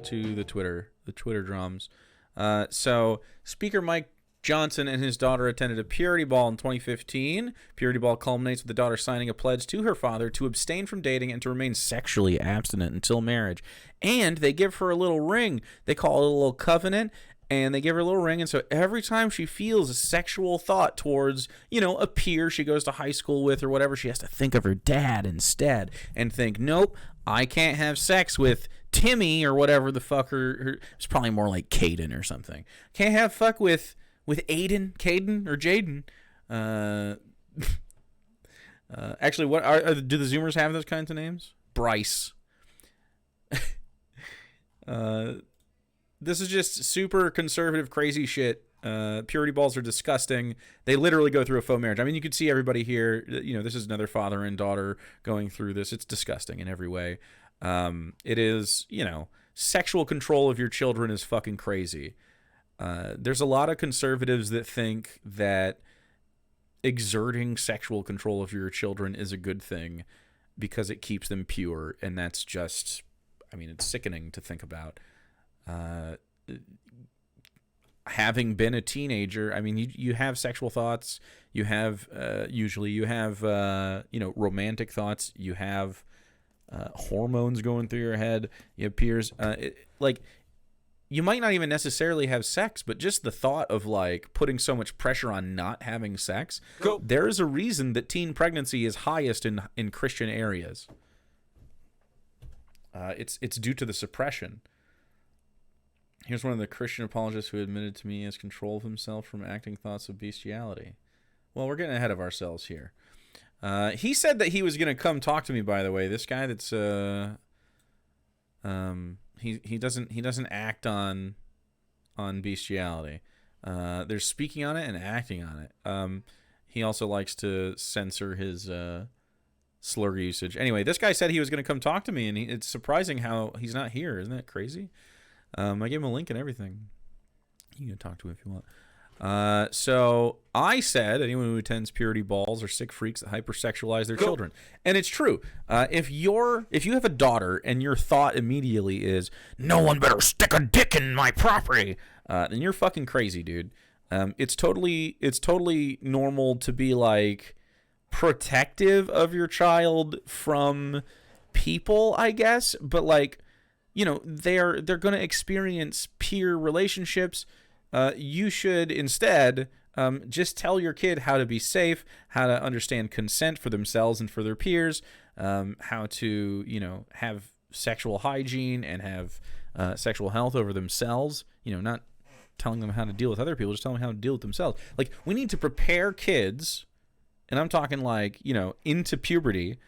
to the Twitter drums. So Speaker Mike Johnson and his daughter attended a purity ball in 2015. Purity ball culminates with the daughter signing a pledge to her father to abstain from dating and to remain sexually abstinent until marriage. And they give her a little ring. They call it a little covenant. And they give her a little ring, and so every time she feels a sexual thought towards, a peer she goes to high school with or whatever, she has to think of her dad instead and think, nope, I can't have sex with Timmy or whatever the fuck it's probably more like Caden or something. Can't have fuck with Caden or Jaden. Actually, what do the Zoomers have those kinds of names? Bryce. This is just super conservative, crazy shit. Purity balls are disgusting. They literally go through a faux marriage. I mean, you can see everybody here. This is another father and daughter going through this. It's disgusting in every way. It is, sexual control of your children is fucking crazy. There's a lot of conservatives that think that exerting sexual control of your children is a good thing because it keeps them pure. And that's just, it's sickening to think about. Having been a teenager, you have sexual thoughts, you have romantic thoughts, you have hormones going through your head, you have peers, you might not even necessarily have sex, but just the thought of putting so much pressure on not having sex. There is a reason that teen pregnancy is highest in Christian areas. It's due to the suppression. Here's one of the Christian apologists who admitted to me he has control of himself from acting thoughts of bestiality. Well, we're getting ahead of ourselves here. He said that he was going to come talk to me, by the way. This guy that's he doesn't act on bestiality. There's speaking on it and acting on it. He also likes to censor his slur usage. Anyway, this guy said he was going to come talk to me, and it's surprising how he's not here. Isn't that crazy? I gave him a link and everything. You can talk to him if you want. So I said anyone who attends purity balls are sick freaks that hypersexualize their children. And it's true. If you have a daughter and your thought immediately is, no one better stick a dick in my property, then you're fucking crazy, dude. It's totally normal to be protective of your child from people, I guess, but they're going to experience peer relationships. You should instead just tell your kid how to be safe, how to understand consent for themselves and for their peers, how to, have sexual hygiene and have sexual health over themselves, not telling them how to deal with other people, just telling them how to deal with themselves. We need to prepare kids, and I'm talking into puberty.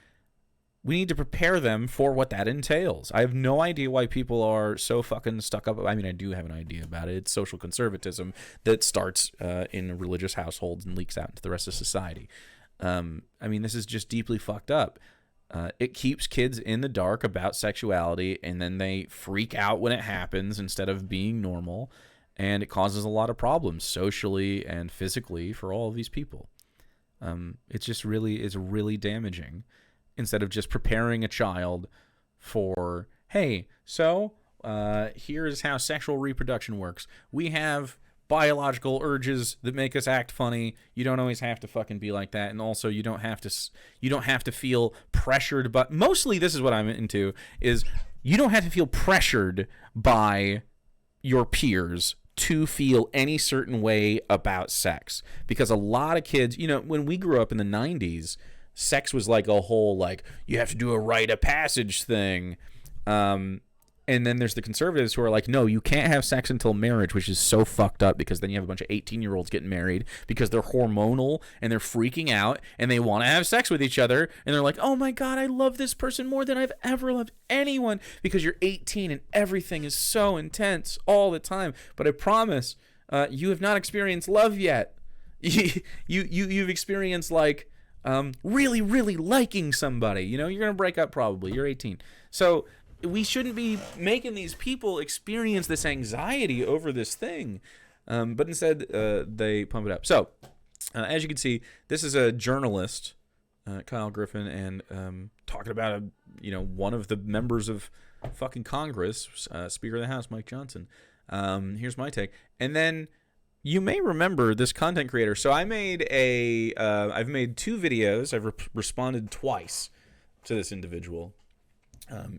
We need to prepare them for what that entails. I have no idea why people are so fucking stuck up. I do have an idea about it. It's social conservatism that starts in religious households and leaks out into the rest of society. This is just deeply fucked up. It keeps kids in the dark about sexuality, and then they freak out when it happens instead of being normal, and it causes a lot of problems socially and physically for all of these people. It's really damaging. Instead of just preparing a child for, hey, so here's how sexual reproduction works. We have biological urges that make us act funny. You don't always have to fucking be like that, and also you don't have to feel pressured. But mostly, this is what I'm into: is you don't have to feel pressured by your peers to feel any certain way about sex, because a lot of kids, when we grew up in the 90s. Sex was a whole, you have to do a rite of passage thing. And then there's the conservatives who are no, you can't have sex until marriage, which is so fucked up, because then you have a bunch of 18-year-olds getting married because they're hormonal and they're freaking out and they want to have sex with each other. And they're like, oh my God, I love this person more than I've ever loved anyone, because you're 18 and everything is so intense all the time. But I promise, you have not experienced love yet. You've experienced really, really liking somebody. You're going to break up probably. You're 18. So we shouldn't be making these people experience this anxiety over this thing. But instead, they pump it up. So, as you can see, this is a journalist, Kyle Griffin, and talking about, one of the members of fucking Congress, Speaker of the House, Mike Johnson. Here's my take. And then you may remember this content creator. So I've made 2 videos. I've responded twice to this individual.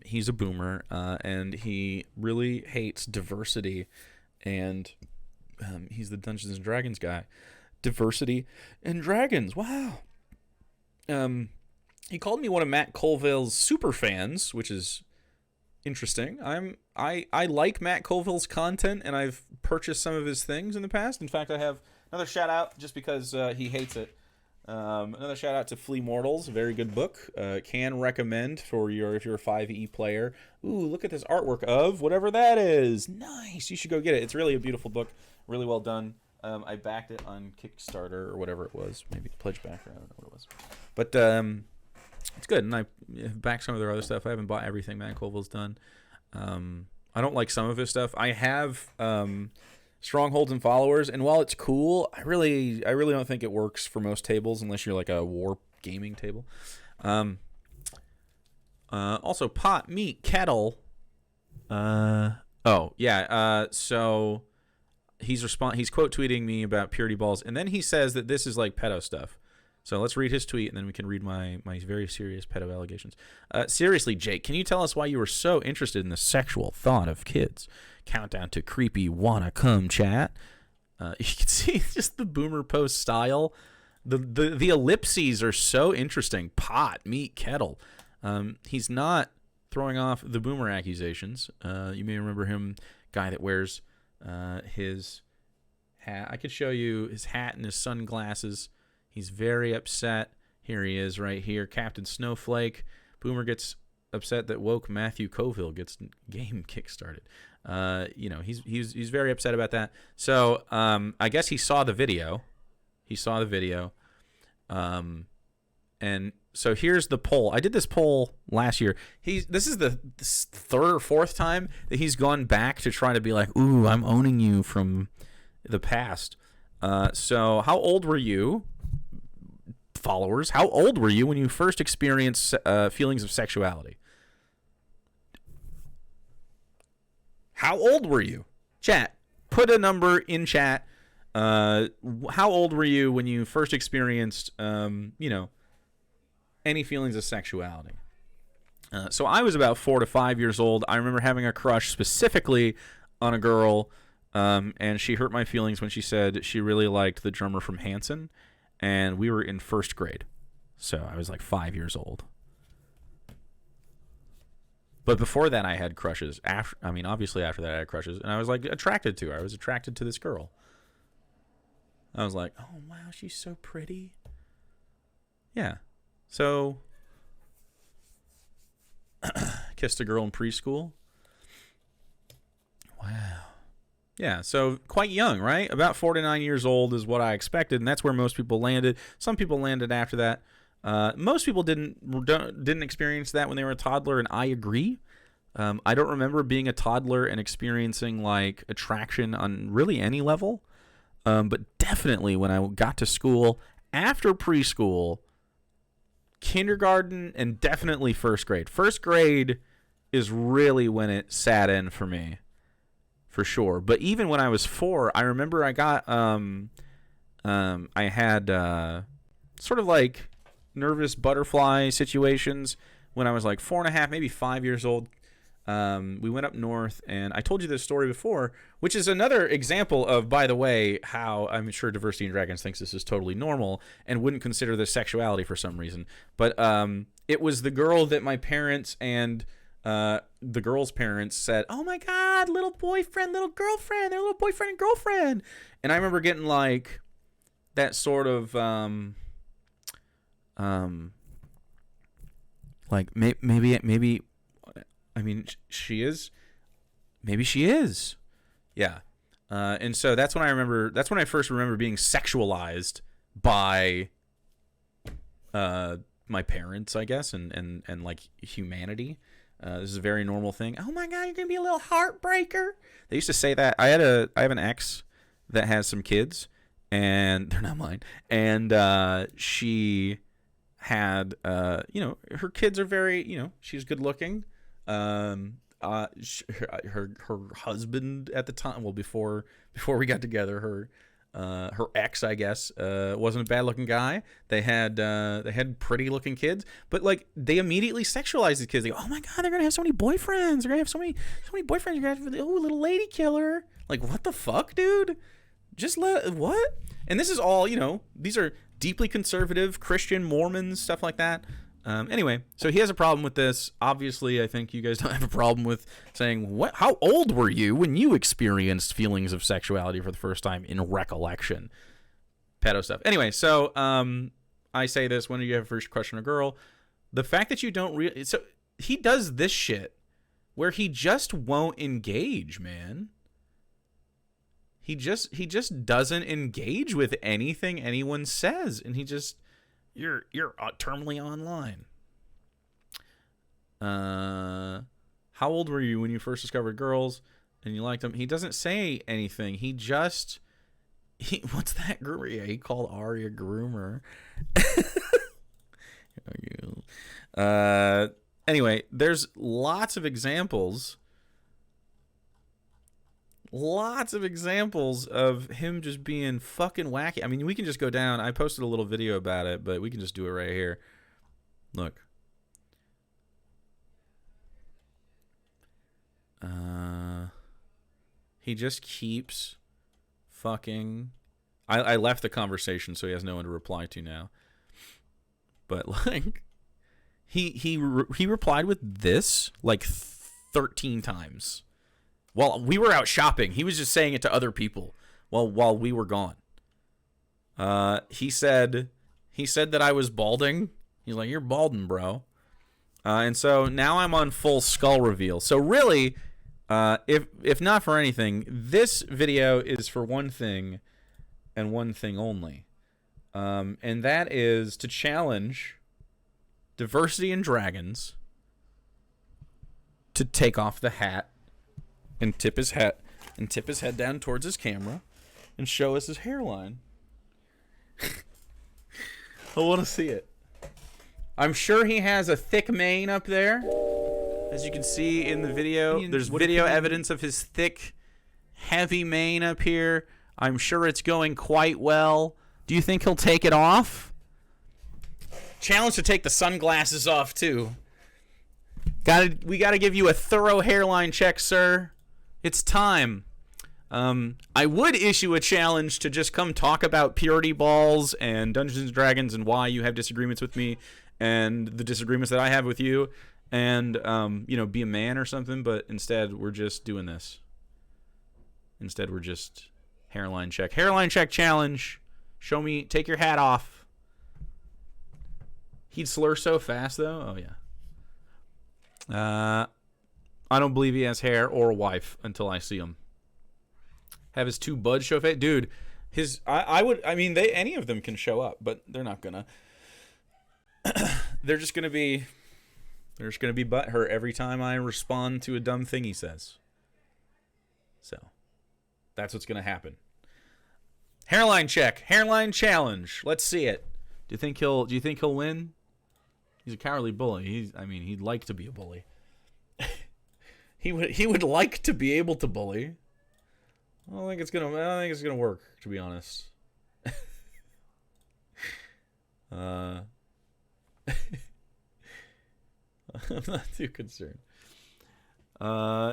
He's a boomer, and he really hates diversity, and he's the Dungeons and Dragons guy. Diversity and dragons. Wow. He called me one of Matt Colville's super fans, which is interesting. I like Matt Colville's content, and I've purchased some of his things in the past. In fact, I have another shout out just because he hates it. Another shout out to Flea Mortals, a very good book. Can recommend if you're a 5e player. Ooh, look at this artwork of whatever that is. Nice. You should go get it. It's really a beautiful book. Really well done. I backed it on Kickstarter or whatever it was. Maybe Pledge Backer. I don't know what it was. But it's good. And I backed some of their other stuff. I haven't bought everything Matt Colville's done. I don't like some of his stuff. I have Strongholds and Followers, and while it's cool, I really don't think it works for most tables unless you're like a war gaming table. Also, pot, meat, kettle. So he's quote tweeting me about purity balls, and then he says that this is like pedo stuff. So let's read his tweet, and then we can read my very serious pedo allegations. Seriously, Jake, can you tell us why you were so interested in the sexual thought of kids? Countdown to creepy wanna come chat. You can see just the boomer post style. The ellipses are so interesting. Pot, meat, kettle. He's not throwing off the boomer accusations. You may remember him, guy that wears his hat. I could show you his hat and his sunglasses. He's very upset. Here he is right here. Captain Snowflake. Boomer gets upset that woke Matthew Colville gets game kickstarted. He's very upset about that. So I guess he saw the video. And so here's the poll. I did this poll last year. This is the 3rd or 4th time that he's gone back to try to be like, ooh, I'm owning you from the past. So how old were you? Followers, how old were you when you first experienced feelings of sexuality? How old were you? Chat, put a number in chat. How old were you when you first experienced, any feelings of sexuality? So I was about 4 to 5 years old. I remember having a crush specifically on a girl, and she hurt my feelings when she said she really liked the drummer from Hanson. And we were in 1st grade. So I was like 5 years old. But before that, I had crushes. Obviously after that, I had crushes. And I was like attracted to her. I was attracted to this girl. I was like, oh, wow, she's so pretty. Yeah. So, kissed a girl in preschool. Wow. Yeah, so quite young, right? About 4 to 9 years old is what I expected, and that's where most people landed. Some people landed after that. Most people didn't experience that when they were a toddler, and I agree. I don't remember being a toddler and experiencing like attraction on really any level, but definitely when I got to school after preschool, kindergarten, and definitely 1st grade. 1st grade is really when it sat in for me. For sure. But even when I was 4, I remember I got, I had sort of like nervous butterfly situations when I was like 4.5, maybe 5 years old. We went up north, and I told you this story before, which is another example of, by the way, how I'm sure Diversity in Dragons thinks this is totally normal and wouldn't consider this sexuality for some reason. But it was the girl that my parents and the girl's parents said, oh my God, little boyfriend, little girlfriend, they're little boyfriend and girlfriend. And I remember getting like that sort of, like maybe, I mean, she is, maybe she is. Yeah. And so that's when I first remember being sexualized by, my parents, I guess, and like humanity. This is a very normal thing. Oh my God, you're gonna be a little heartbreaker. They used to say that. I have an ex that has some kids, and they're not mine. And she had, her kids are very, she's good looking. her husband at the time, well, before we got together, her ex, I guess, wasn't a bad looking guy. They had pretty looking kids, but like they immediately sexualized the kids. They go, oh my god, they're gonna have so many boyfriends. They're gonna have so many boyfriends. You're gonna have, oh, little lady killer. Like, what the fuck, dude? Just what? And this is all, these are deeply conservative Christian Mormons, stuff like that. Anyway, so he has a problem with this. Obviously, I think you guys don't have a problem with saying, how old were you when you experienced feelings of sexuality for the first time in recollection? Pedo stuff. Anyway, so I say this when you have a first crush on a girl. The fact that you don't really... So he does this shit where he just won't engage, man. He just doesn't engage with anything anyone says, and he just... You're terminally online. How old were you when you first discovered girls and you liked them? He doesn't say anything. What's that groomer? Yeah, he called Ari a groomer. Anyway, there's lots of examples of him just being fucking wacky. I mean, we can just go down. I posted a little video about it, but we can just do it right here. Look. He just keeps fucking... I left the conversation, so he has no one to reply to now. But, like, he replied with this, like, 13 times. While we were out shopping, he was just saying it to other people while we were gone. He said that I was balding. He's like, you're balding, bro. And so now I'm on full skull reveal. So really, if not for anything, this video is for one thing and one thing only. And that is to challenge Diversity in Dragons to take off the hat and tip his head down towards his camera and show us his hairline. I want to see it. I'm sure he has a thick mane up there. As you can see in the video, there's video evidence of his thick, heavy mane up here. I'm sure it's going quite well. Do you think he'll take it off? Challenge to take the sunglasses off, too. We gotta give you a thorough hairline check, sir. It's time. I would issue a challenge to just come talk about purity balls and Dungeons & Dragons and why you have disagreements with me and the disagreements that I have with you and, be a man or something, but instead we're just doing this. Instead we're just hairline check. Hairline check challenge. Show me, take your hat off. He'd slur so fast, though. Oh, yeah. I don't believe he has hair or a wife until I see him. Have his two buds show face, dude. Any of them can show up, but they're not gonna. They're just gonna be butthurt every time I respond to a dumb thing he says. So, that's what's gonna happen. Hairline check, hairline challenge. Let's see it. Do you think he'll win? He's a cowardly bully. He'd like to be a bully. He would like to be able to bully. I don't think it's gonna work, to be honest. I'm not too concerned.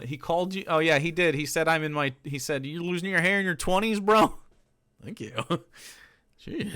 He called you. Oh yeah, he did. He said he said you're losing your hair in your 20s, bro. Thank you. Jeez.